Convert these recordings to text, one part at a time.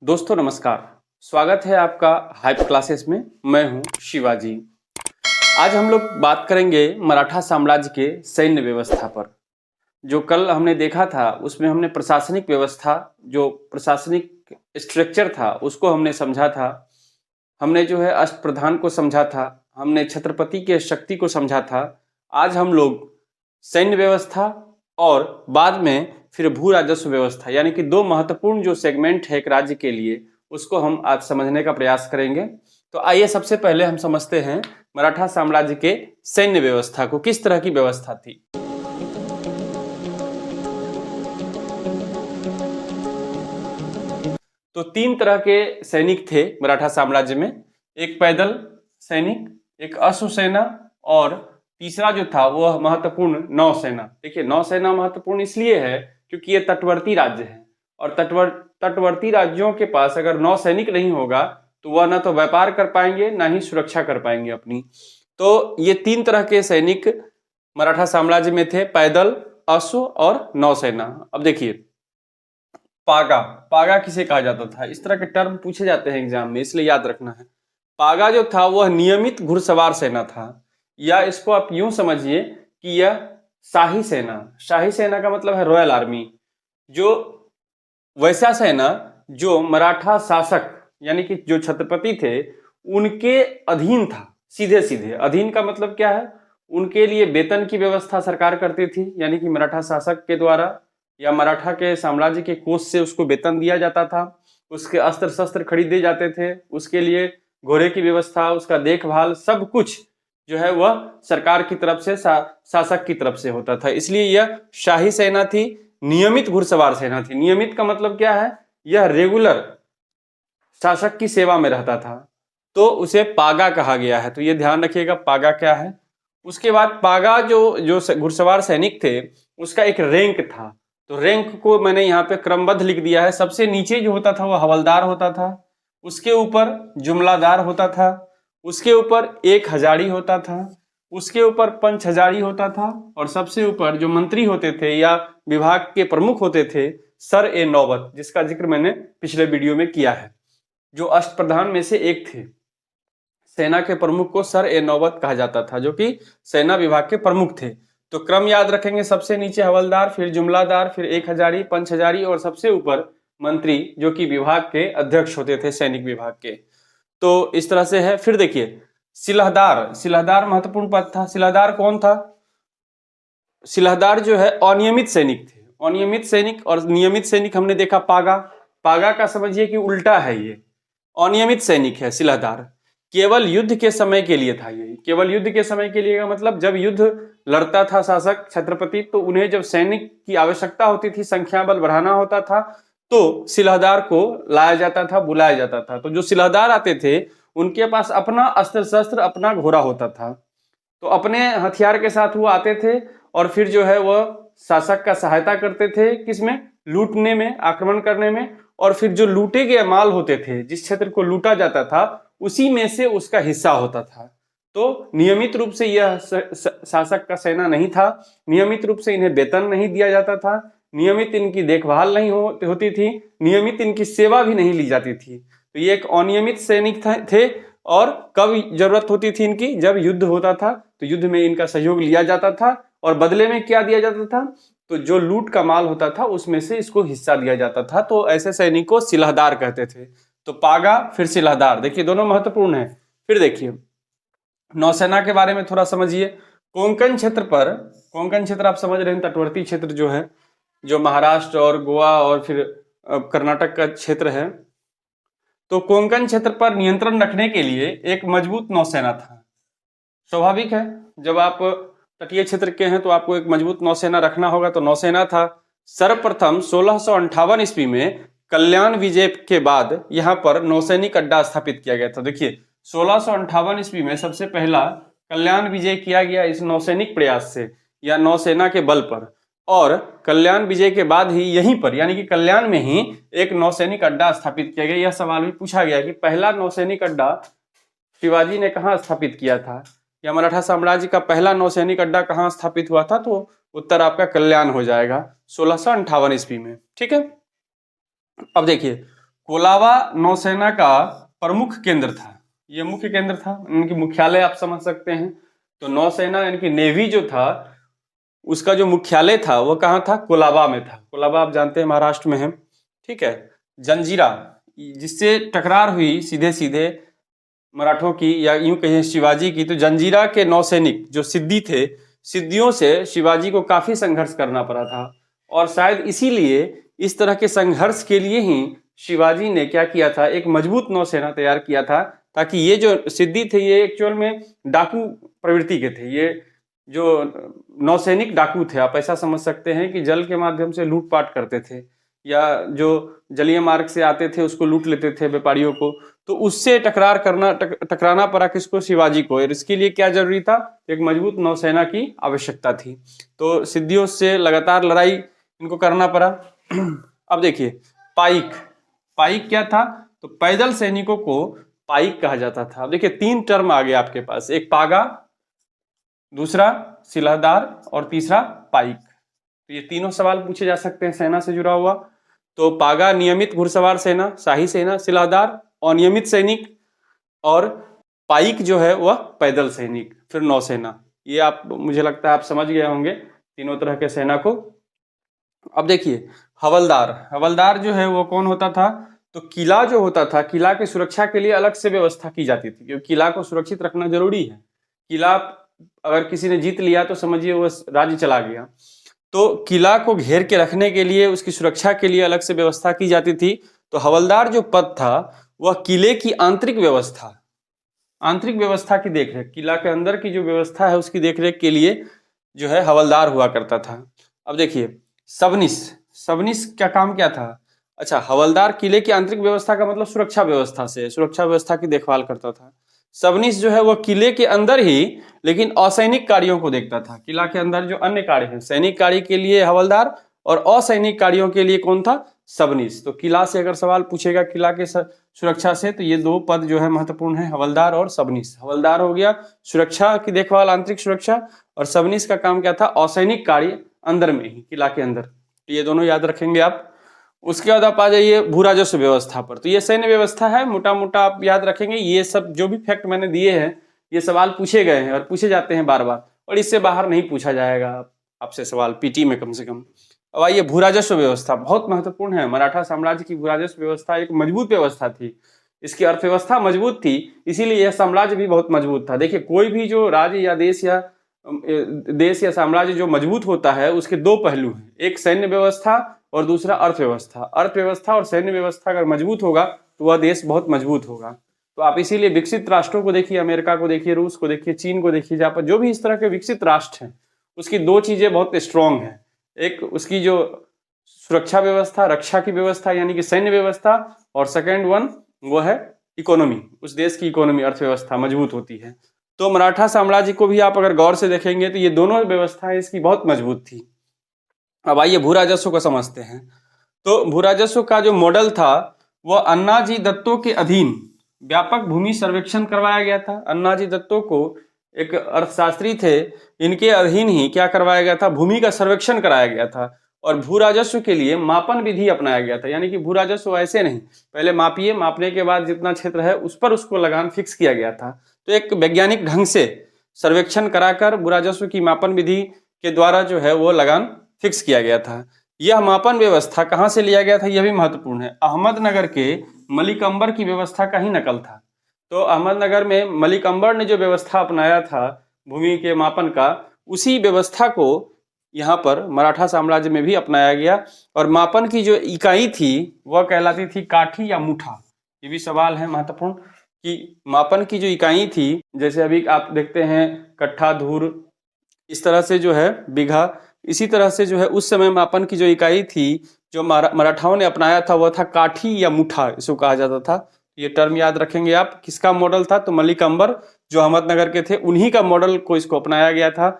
दोस्तों नमस्कार। स्वागत है आपका हाइप क्लासेस में। मैं हूं शिवाजी। आज हम लोग बात करेंगे मराठा साम्राज्य के सैन्य व्यवस्था पर। जो कल हमने देखा था उसमें हमने प्रशासनिक व्यवस्था, जो प्रशासनिक स्ट्रक्चर था उसको हमने समझा था। हमने जो है अष्टप्रधान को समझा था, हमने छत्रपति के शक्ति को समझा था। आज हम लोग सैन्य व्यवस्था और बाद में फिर भू राजस्व व्यवस्था, यानी कि दो महत्वपूर्ण जो सेगमेंट है एक राज्य के लिए, उसको हम आज समझने का प्रयास करेंगे। तो आइए सबसे पहले हम समझते हैं मराठा साम्राज्य के सैन्य व्यवस्था को, किस तरह की व्यवस्था थी। तो तीन तरह के सैनिक थे मराठा साम्राज्य में। एक पैदल सैनिक, एक अश्वसेना और तीसरा जो था वह महत्वपूर्ण नौसेना। देखिए नौसेना महत्वपूर्ण इसलिए है क्योंकि ये तटवर्ती राज्य है और तटवर्ती राज्यों के पास अगर नौसैनिक नहीं होगा तो वह ना तो व्यापार कर पाएंगे ना ही सुरक्षा कर पाएंगे अपनी। तो ये तीन तरह के सैनिक मराठा साम्राज्य में थे, पैदल, अश्व और नौसेना। अब देखिए पागा, पागा किसे कहा जाता था, इस तरह के टर्म पूछे जाते हैं एग्जाम में, इसलिए याद रखना है। पागा जो था वह नियमित घुड़सवार सेना था, या इसको आप यूं समझिए कि यह शाही सेना। शाही सेना का मतलब है रॉयल आर्मी, जो वैसा सेना जो मराठा शासक यानी कि जो छत्रपति थे उनके अधीन था। सीधे सीधे अधीन का मतलब क्या है, उनके लिए वेतन की व्यवस्था सरकार करती थी, यानी कि मराठा शासक के द्वारा या मराठा के साम्राज्य के कोष से उसको वेतन दिया जाता था। उसके अस्त्र शस्त्र खरीदे जाते थे, उसके लिए घोड़े की व्यवस्था, उसका देखभाल, सब कुछ जो है वह सरकार की तरफ से, शासक की तरफ से होता था। इसलिए यह शाही सेना थी, नियमित घुड़सवार सेना थी। नियमित का मतलब क्या है, यह रेगुलर शासक की सेवा में रहता था, तो उसे पागा कहा गया है। तो ये ध्यान रखिएगा पागा क्या है। उसके बाद पागा जो घुड़सवार सैनिक थे उसका एक रैंक था। तो रैंक को मैंने यहाँ पे क्रमबद्ध लिख दिया है। सबसे नीचे जो होता था वह हवलदार होता था, उसके ऊपर जुमलादार होता था, उसके ऊपर एक हजारी होता था, उसके ऊपर पंच हजारी होता था, और सबसे ऊपर जो मंत्री होते थे या विभाग के प्रमुख होते थे सर ए नौबत, जिसका जिक्र मैंने पिछले वीडियो में किया है, जो अष्टप्रधान में से एक थे। सेना के प्रमुख को सर ए नौबत कहा जाता था, जो कि सेना विभाग के प्रमुख थे। तो क्रम याद रखेंगे, सबसे नीचे हवलदार, फिर जुमलादार, फिर एक हजारी, पंच हजारी और सबसे ऊपर मंत्री, जो कि विभाग के अध्यक्ष होते थे सैनिक विभाग के। तो इस तरह से है। फिर देखिए सिलहदार, सिलहदार महत्वपूर्ण पद था। सिलहदार कौन था, सिलहदार जो है अनियमित सैनिक थे। अनियमित सैनिक और नियमित सैनिक हमने देखा पागा, पागा का समझिए कि उल्टा है, ये अनियमित सैनिक है सिलहदार। केवल युद्ध के समय के लिए था ये, केवल युद्ध के समय के लिए का मतलब जब युद्ध लड़ता था शासक छत्रपति, तो उन्हें जब सैनिक की आवश्यकता होती थी, संख्या बल बढ़ाना होता था, तो सिलहदार को लाया जाता था, बुलाया जाता था। तो जो सिलहदार आते थे उनके पास अपना अस्त्र शस्त्र, अपना घोड़ा होता था, तो अपने हथियार के साथ वो आते थे और फिर जो है वह शासक का सहायता करते थे, किसमें, लूटने में, आक्रमण करने में। और फिर जो लूटे गए माल होते थे, जिस क्षेत्र को लूटा जाता था, उसी में से उसका हिस्सा होता था। तो नियमित रूप से यह शासक का सेना नहीं था, नियमित रूप से इन्हें वेतन नहीं दिया जाता था, नियमित इनकी देखभाल नहीं होती थी, नियमित इनकी सेवा भी नहीं ली जाती थी। तो ये एक अनियमित सैनिक थे। और कब जरूरत होती थी इनकी, जब युद्ध होता था, तो युद्ध में इनका सहयोग लिया जाता था और बदले में क्या दिया जाता था, तो जो लूट का माल होता था उसमें से इसको हिस्सा दिया जाता था। तो ऐसे सैनिक को सिलहदार कहते थे। तो पागा फिर सिलहदार, देखिए दोनों महत्वपूर्ण है। फिर देखिए नौसेना के बारे में थोड़ा समझिए। कोंकण क्षेत्र पर, कोंकण क्षेत्र आप समझ रहे हैं, तटवर्ती क्षेत्र जो है, जो महाराष्ट्र और गोवा और फिर कर्नाटक का क्षेत्र है, तो कोंकण क्षेत्र पर नियंत्रण रखने के लिए एक मजबूत नौसेना था। स्वाभाविक है, जब आप तटीय क्षेत्र के हैं तो आपको एक मजबूत नौसेना रखना होगा, तो नौसेना था। सर्वप्रथम 1658 ईस्वी में कल्याण विजय के बाद यहाँ पर नौसैनिक अड्डा स्थापित किया गया था। देखिए 1658 ईस्वी में सबसे पहला कल्याण विजय किया गया इस नौसैनिक प्रयास से या नौसेना के बल पर, और कल्याण विजय के बाद ही यहीं पर यानी कि कल्याण में ही एक नौसैनिक अड्डा स्थापित किया गया। यह सवाल भी पूछा गया कि पहला नौसैनिक अड्डा शिवाजी ने कहाँ स्थापित किया था, या मराठा साम्राज्य का पहला नौसैनिक अड्डा कहाँ स्थापित हुआ था, तो उत्तर आपका कल्याण हो जाएगा 1658 ईस्वी में। ठीक है। अब देखिए कोलाबा नौसेना का प्रमुख केंद्र था। ये मुख्य केंद्र था, इनकी मुख्यालय आप समझ सकते हैं। तो नौसेना यानी कि नेवी जो था उसका जो मुख्यालय था वो कहाँ था? कोलाबा में था। कोलाबा आप जानते हैं महाराष्ट्र में है, ठीक है। जंजीरा, जिससे टकरार हुई सीधे सीधे मराठों की, या यूं कहें शिवाजी की, तो जंजीरा के नौसैनिक जो सिद्दी थे, सिद्दियों से शिवाजी को काफी संघर्ष करना पड़ा था। और शायद इसीलिए इस तरह के संघर्ष के लिए ही शिवाजी ने क्या किया था, एक मजबूत नौसेना तैयार किया था, ताकि ये जो सिद्दी थे ये एक्चुअल में डाकू प्रवृत्ति के थे। ये जो नौसैनिक डाकू थे, आप ऐसा समझ सकते हैं कि जल के माध्यम से लूटपाट करते थे, या जो जलीय मार्ग से आते थे उसको लूट लेते थे व्यापारियों को। तो उससे टकराना पड़ा किसको? शिवाजी को। और इसके लिए क्या जरूरी था? एक मजबूत नौसेना की आवश्यकता थी। तो सिद्धियों से लगातार लड़ाई इनको करना पड़ा। अब देखिए, पाइक, पाइक क्या था? तो पैदल सैनिकों को पाइक कहा जाता था। अब देखिए, 3 टर्म आ गए आपके पास, एक पागा, दूसरा सिलहदार और तीसरा पाइक। तो ये तीनों सवाल पूछे जा सकते हैं सेना से जुड़ा हुआ। तो पागा नियमित घुड़सवार सेना, शाही सेना, सिलहदार अनियमित सैनिक, और पाइक जो है वह पैदल सैनिक, फिर नौसेना। ये आप, मुझे लगता है आप समझ गए होंगे तीनों तरह के सेना को। अब देखिए, हवलदार, हवलदार जो है वो कौन होता था? तो किला जो होता था, किला की सुरक्षा के लिए अलग से व्यवस्था की जाती थी, क्योंकि किला को सुरक्षित रखना जरूरी है। किला अगर किसी ने जीत लिया तो समझिए वो राज्य चला गया। तो किला को घेर के रखने के लिए, उसकी सुरक्षा के लिए अलग से व्यवस्था की जाती थी। तो हवलदार जो पद था वह किले की आंतरिक व्यवस्था, आंतरिक व्यवस्था की देखरेख, किला के अंदर की जो व्यवस्था है उसकी देखरेख के लिए जो है हवलदार हुआ करता था। अब देखिए, सबनिस, सबनिस का काम क्या था? अच्छा, हवलदार किले की आंतरिक व्यवस्था का मतलब सुरक्षा व्यवस्था से, सुरक्षा व्यवस्था की देखभाल करता था। सबनिस जो है वो किले के अंदर ही लेकिन असैनिक कार्यों को देखता था। किला के अंदर जो अन्य कार्य हैं, सैनिक कार्य के लिए हवलदार, और असैनिक कार्यों के लिए कौन था? सबनिस। तो किला से अगर सवाल पूछेगा किला के सुरक्षा से, तो ये 2 पद जो है महत्वपूर्ण है, हवलदार और सबनिस। हवलदार हो गया सुरक्षा की देखभाल, आंतरिक सुरक्षा, और सबनिस का काम क्या था? असैनिक कार्य अंदर में ही, किला के अंदर। तो ये दोनों याद रखेंगे आप। उसके बाद आप आ जाइए भू राजस्व व्यवस्था पर। तो ये सैन्य व्यवस्था है, मोटा मोटा आप याद रखेंगे। ये सब जो भी फैक्ट मैंने दिए हैं ये सवाल पूछे गए हैं और पूछे जाते हैं बार बार, और इससे बाहर नहीं पूछा जाएगा आपसे सवाल पीटी में कम से कम। अब आइए, भू राजस्व व्यवस्था बहुत महत्वपूर्ण है। मराठा साम्राज्य की भू राजस्व व्यवस्था एक मजबूत व्यवस्था थी, इसकी अर्थव्यवस्था मजबूत थी, इसीलिए यह साम्राज्य भी बहुत मजबूत था। देखिए, कोई भी जो राज्य या देश या साम्राज्य जो मजबूत होता है उसके 2 पहलू हैं, एक सैन्य व्यवस्था और दूसरा अर्थव्यवस्था। अर्थव्यवस्था और सैन्य व्यवस्था अगर मजबूत होगा तो वह देश बहुत मजबूत होगा। तो आप इसीलिए विकसित राष्ट्रों को देखिए, अमेरिका को देखिए, रूस को देखिए, चीन को देखिए, जहाँ पर जो भी इस तरह के विकसित राष्ट्र हैं उसकी 2 चीजें बहुत स्ट्रांग हैं। एक उसकी जो सुरक्षा व्यवस्था, रक्षा की व्यवस्था यानी कि सैन्य व्यवस्था, और सेकेंड वन वो है इकोनॉमी, उस देश की इकोनॉमी, अर्थव्यवस्था मजबूत होती है। तो मराठा साम्राज्य को भी आप अगर गौर से देखेंगे तो ये दोनों व्यवस्थाएं इसकी बहुत मजबूत थी। अब आइए भू राजस्व को समझते हैं। तो भू राजस्व का जो मॉडल था वह अन्नाजी दत्तो के अधीन व्यापक भूमि सर्वेक्षण करवाया गया था। अन्नाजी दत्तो को एक अर्थशास्त्री थे, इनके अधीन ही क्या करवाया गया था? भूमि का सर्वेक्षण कराया गया था, और भू राजस्व के लिए मापन विधि अपनाया गया था। यानी कि भू राजस्व ऐसे नहीं, पहले मापिए, मापने के बाद जितना क्षेत्र है उस पर उसको लगान फिक्स किया गया था। तो एक वैज्ञानिक ढंग से सर्वेक्षण कराकर भू राजस्व की मापन विधि के द्वारा जो है वो लगान फिक्स किया गया था। यह मापन व्यवस्था कहाँ से लिया गया था यह भी महत्वपूर्ण है। अहमदनगर के मलिक अंबर की व्यवस्था का ही नकल था। तो अहमदनगर में मलिक अंबर ने जो व्यवस्था अपनाया था भूमि के मापन का, उसी व्यवस्था को यहाँ पर मराठा साम्राज्य में भी अपनाया गया। और मापन की जो इकाई थी वह कहलाती थी काठी या मुठा। ये भी सवाल है महत्वपूर्ण कि मापन की जो इकाई थी, जैसे अभी आप देखते हैं कट्ठा, धूर, इस तरह से जो है बीघा, इसी तरह से जो है उस समय मापन की जो इकाई थी जो मराठाओं ने अपनाया था वह था काठी या मुठा, इसको कहा जाता था। ये टर्म याद रखेंगे आप। किसका मॉडल था? तो मलिक अंबर जो अहमदनगर के थे उन्हीं का मॉडल को इसको अपनाया गया था।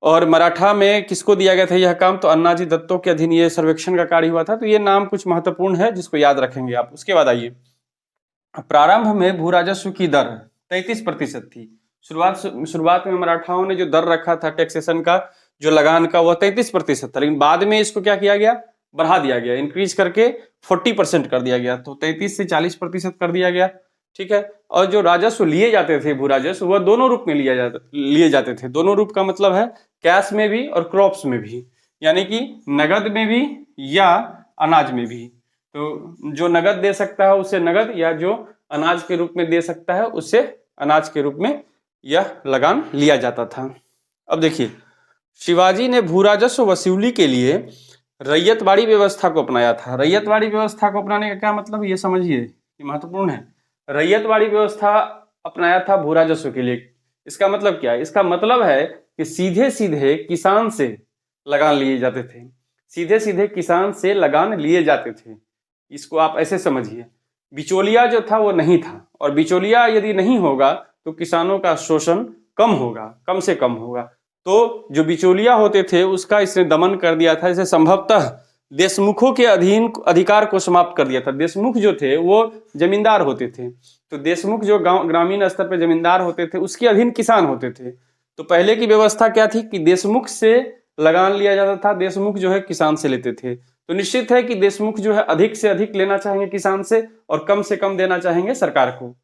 और मराठा में किसको दिया गया था यह काम? तो अन्नाजी दत्तो के अधीन ये सर्वेक्षण का कार्य हुआ था। तो ये नाम कुछ महत्वपूर्ण है जिसको याद रखेंगे आप। उसके बाद आइए, प्रारंभ में भू राजस्व की दर 33% थी। शुरुआत में मराठाओं ने जो दर रखा था टैक्सेशन का, जो लगान का, वह 33% था। लेकिन बाद में इसको क्या किया गया? बढ़ा दिया गया, इंक्रीज करके 40% कर दिया गया, तो 33 से 40% कर दिया गया। ठीक है, और जो राजस्व लिए जाते थे, भू राजस्व, वह दोनों रूप में लिए जाते थे। दोनों रूप का मतलब है कैश में भी और क्रॉप्स में भी, यानी कि नगद में भी या अनाज में भी। तो जो नगद दे सकता है उसे नगद, या जो अनाज के रूप में दे सकता है उससे अनाज के रूप में यह लगान लिया जाता था। अब देखिए, शिवाजी ने भू राजस्व वसूली के लिए रैयतवाड़ी व्यवस्था को अपनाया था। रैयतवाड़ी व्यवस्था को अपनाने का क्या मतलब, ये समझिए, ये महत्वपूर्ण है। रैयतवाड़ी व्यवस्था अपनाया था भू राजस्व के लिए। इसका मतलब क्या है? इसका मतलब है कि सीधे सीधे किसान से लगान लिए जाते थे, सीधे सीधे किसान से लगान लिए जाते थे। इसको आप ऐसे समझिए, बिचौलिया जो था वो नहीं था, और बिचौलिया यदि नहीं होगा तो किसानों का शोषण कम होगा, कम से कम होगा। तो जो बिचौलिया होते थे उसका इसने दमन कर दिया था। इसे संभवतः देशमुखों के अधीन अधिकार को समाप्त कर दिया था। देशमुख जो थे वो जमींदार होते थे, तो देशमुख जो गांव ग्रामीण स्तर पर जमींदार होते थे उसके अधीन किसान होते थे। तो पहले की व्यवस्था क्या थी कि देशमुख से लगान लिया जाता था, देशमुख जो है किसान से लेते थे। तो निश्चित है कि देशमुख जो है अधिक से अधिक लेना चाहेंगे किसान से और कम से कम देना चाहेंगे सरकार को।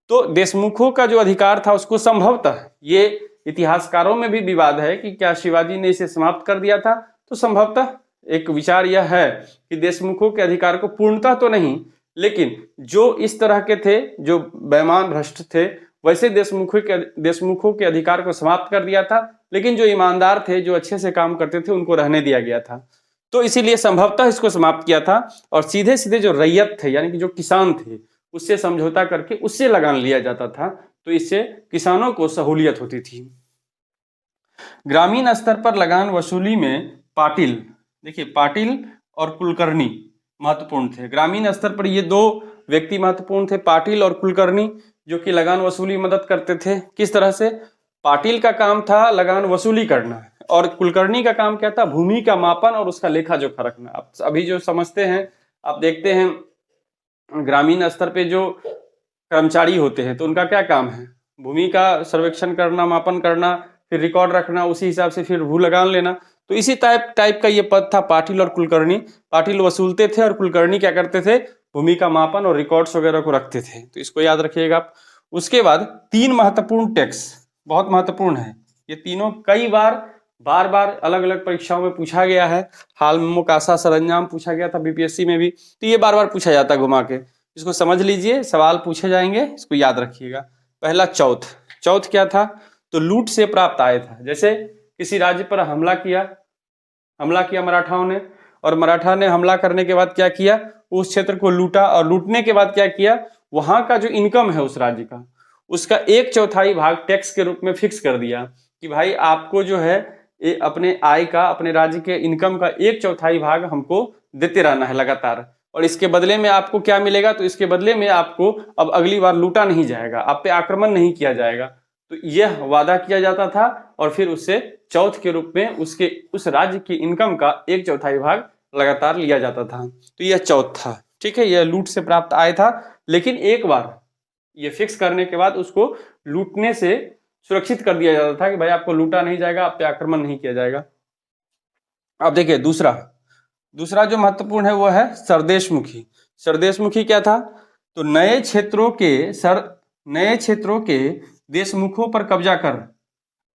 तो देशमुखों का जो अधिकार था उसको संभवतः, ये इतिहासकारों में भी विवाद है कि क्या शिवाजी ने इसे समाप्त कर दिया था, तो संभवतः एक विचार यह है कि देशमुखों के अधिकार को पूर्णतः तो नहीं, लेकिन जो इस तरह के थे, जो बेईमान भ्रष्ट थे, वैसे देशमुखों के अधिकार को समाप्त कर दिया था। लेकिन जो ईमानदार थे, जो अच्छे से काम करते थे, उनको रहने दिया गया था। तो इसीलिए संभवतः इसको समाप्त किया था, और सीधे सीधे जो रैयत थे, यानी कि जो किसान थे, उससे समझौता करके उससे लगान लिया जाता था। तो इससे किसानों को सहूलियत होती थी। ग्रामीण स्तर पर लगान वसूली में पाटिल, देखिए पाटिल और कुलकर्णी महत्वपूर्ण थे। ग्रामीण स्तर पर ये दो व्यक्ति महत्वपूर्ण थे, पाटिल और कुलकर्णी, जो कि लगान वसूली मदद करते थे। किस तरह से? पाटिल का काम था लगान वसूली करना, और कुलकर्णी का काम क्या था? भूमि का मापन और उसका लेखा जोखा रखना। आप अभी जो समझते हैं, आप देखते हैं ग्रामीण स्तर पे जो कर्मचारी होते हैं तो उनका क्या काम है? भूमि का सर्वेक्षण करना, मापन करना, फिर रिकॉर्ड रखना, उसी हिसाब से फिर भू लगान लेना। तो इसी टाइप का ये पद था पाटिल और कुलकर्णी। पाटिल वसूलते थे और कुलकर्णी क्या करते थे? भूमि का मापन और रिकॉर्ड्स वगैरह को रखते थे। तो इसको याद रखिएगा आप। उसके बाद 3 महत्वपूर्ण टैक्स, बहुत महत्वपूर्ण है ये तीनों, कई बार अलग अलग परीक्षाओं में पूछा गया है। हाल में मोकासा सरंजाम पूछा गया था बीपीएससी में भी, तो ये बार पूछा जाता है घुमा के। इसको समझ लीजिए, सवाल पूछे जाएंगे, इसको याद रखिएगा। पहला चौथ क्या था? तो लूट से प्राप्त आय था। जैसे किसी राज्य पर हमला किया मराठाओं ने, और मराठा ने हमला करने के बाद क्या किया? उस क्षेत्र को लूटा, और लूटने के बाद क्या किया? वहां का जो इनकम है उस राज्य का, उसका 1/4 भाग टैक्स के रूप में फिक्स कर दिया कि भाई आपको जो है अपने आय का, अपने राज्य के इनकम का 1/4 भाग हमको देते रहना है लगातार, और इसके बदले में आपको क्या मिलेगा? तो इसके बदले में आपको अब अगली बार लूटा नहीं जाएगा, आप पे आक्रमण नहीं किया जाएगा। तो यह वादा किया जाता था, और फिर उससे चौथ के रूप में उसके उस राज्य की इनकम का 1/4 भाग लगातार लिया जाता था। तो यह चौथ था। ठीक है, यह लूट से प्राप्त आय था, लेकिन एक बार ये फिक्स करने के बाद उसको लूटने से सुरक्षित कर दिया जाता था कि भाई आपको लूटा नहीं जाएगा, आप पे आक्रमण नहीं किया जाएगा। अब देखिए दूसरा जो महत्वपूर्ण है वो है सरदेशमुखी। सरदेशमुखी क्या था? तो नए क्षेत्रों के देशमुखों पर कब्जा कर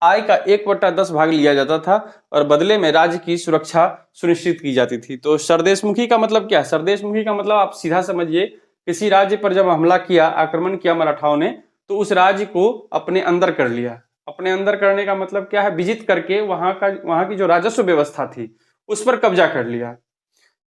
आय का 1/10 भाग लिया जाता था, और बदले में राज्य की सुरक्षा सुनिश्चित की जाती थी। तो सरदेशमुखी का मतलब क्या? सरदेशमुखी का मतलब आप सीधा समझिए, किसी राज्य पर जब हमला किया, आक्रमण किया मराठाओं ने, तो उस राज्य को अपने अंदर कर लिया। अपने अंदर करने का मतलब क्या है? विजित करके वहां की जो राजस्व व्यवस्था थी उस पर कब्जा कर लिया।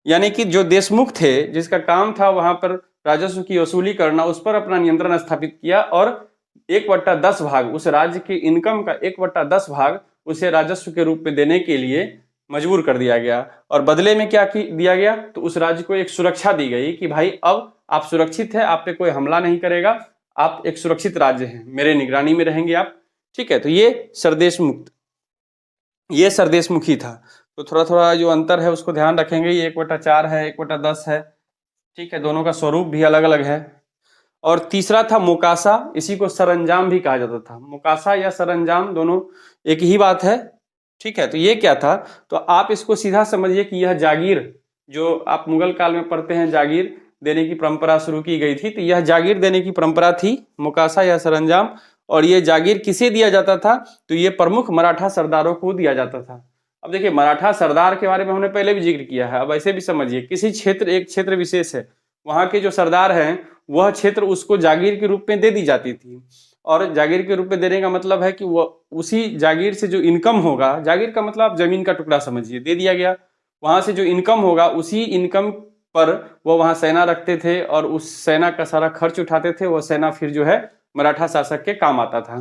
यानी कि जो देशमुख थे, जिसका काम था वहां पर राजस्व की वसूली करना, उस पर अपना नियंत्रण स्थापित किया, और 1/10 भाग, उस राज्य की इनकम का 1/10 भाग उसे राजस्व के रूप में देने के लिए मजबूर कर दिया गया। और बदले में क्या दिया गया? तो उस राज्य को एक सुरक्षा दी गई कि भाई अब आप सुरक्षित है, आप पे कोई हमला नहीं करेगा, आप एक सुरक्षित राज्य हैं, मेरे निगरानी में रहेंगे आप। ठीक है, तो ये सरदेशमुखी था। तो थोड़ा जो अंतर है उसको ध्यान रखेंगे। ये 1/4 है, 1/10 है। ठीक है, दोनों का स्वरूप भी अलग अलग है। और तीसरा था मोकासा, इसी को सरंजाम भी कहा जाता था। मोकासा या सरंजाम दोनों एक ही बात है। ठीक है, तो ये क्या था? तो आप इसको सीधा समझिए कि यह जागीर जो आप मुगल काल में पढ़ते हैं जागीर देने की परंपरा शुरू की गई थी, तो यह जागीर देने की परंपरा थी, मुकासा या सरंजाम। और ये जागीर किसे दिया जाता था? तो ये प्रमुख मराठा सरदारों को दिया जाता था। अब देखिए, मराठा सरदार के बारे में हमने पहले भी जिक्र किया है। अब ऐसे भी समझिए, किसी क्षेत्र, एक क्षेत्र विशेष है, वहां के जो सरदार हैं वह क्षेत्र उसको जागीर के रूप में दे दी जाती थी। और जागीर के रूप में देने का मतलब है कि वह उसी जागीर से जो इनकम होगा, जागीर का मतलब आप जमीन का टुकड़ा समझिए, दे दिया गया, वहां से जो इनकम होगा उसी इनकम पर वो वहां सेना रखते थे और उस सेना का सारा खर्च उठाते थे। वो सेना फिर जो है मराठा शासक के काम आता था।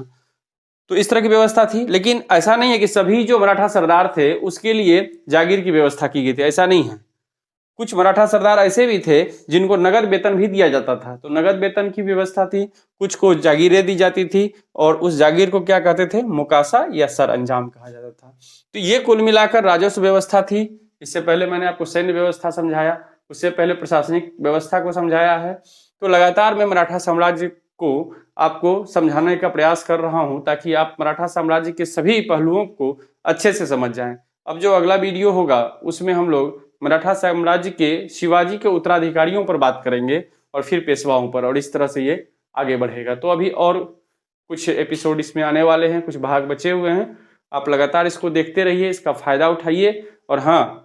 तो इस तरह की व्यवस्था थी। लेकिन ऐसा नहीं है कि सभी जो मराठा सरदार थे उसके लिए जागीर की व्यवस्था की गई थी, ऐसा नहीं है। कुछ मराठा सरदार ऐसे भी थे जिनको नगद वेतन भी दिया जाता था, तो नगद वेतन की व्यवस्था थी। कुछ को जागीरें दी जाती थी और उस जागीर को क्या कहते थे? मुकासा या सर अंजाम कहा जाता था। तो ये कुल मिलाकर राजस्व व्यवस्था थी। इससे पहले मैंने आपको सैन्य व्यवस्था समझाया, उससे पहले प्रशासनिक व्यवस्था को समझाया है। तो लगातार मैं मराठा साम्राज्य को आपको समझाने का प्रयास कर रहा हूं ताकि आप मराठा साम्राज्य के सभी पहलुओं को अच्छे से समझ जाएं। अब जो अगला वीडियो होगा उसमें हम लोग मराठा साम्राज्य के शिवाजी के उत्तराधिकारियों पर बात करेंगे और फिर पेशवाओं पर, और इस तरह से ये आगे बढ़ेगा। तो अभी और कुछ एपिसोड इसमें आने वाले हैं, कुछ भाग बचे हुए हैं। आप लगातार इसको देखते रहिए, इसका फायदा उठाइए। और हाँ,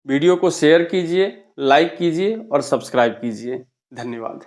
वीडियो को शेयर कीजिए, लाइक कीजिए और सब्सक्राइब कीजिए। धन्यवाद।